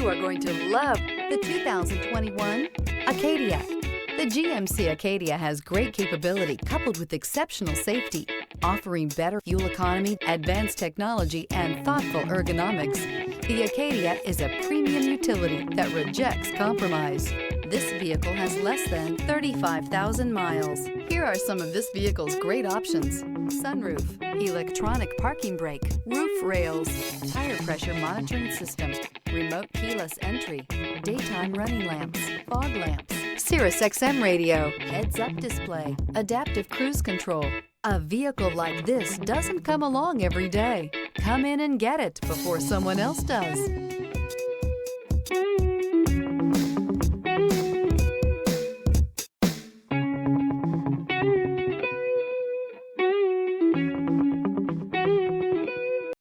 You are going to love the 2021 Acadia. The GMC Acadia has great capability coupled with exceptional safety, offering better fuel economy, advanced technology, and thoughtful ergonomics. The Acadia is a premium utility that rejects compromise. This vehicle has less than 35,000 miles. Here are some of this vehicle's great options: sunroof, electronic parking brake, roof rails, tire pressure monitoring system, remote keyless entry, daytime running lamps, fog lamps, Sirius XM radio, heads-up display, adaptive cruise control. A vehicle like this doesn't come along every day. Come in and get it before someone else does.